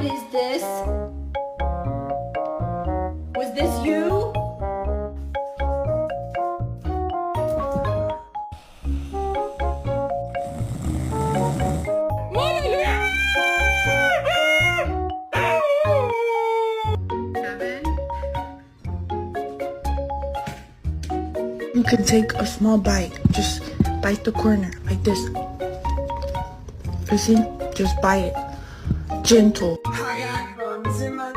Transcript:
What is this? Was this you? You can take a small bite. Just bite the corner like this. You see? Just bite it. Gentle. I got buns in my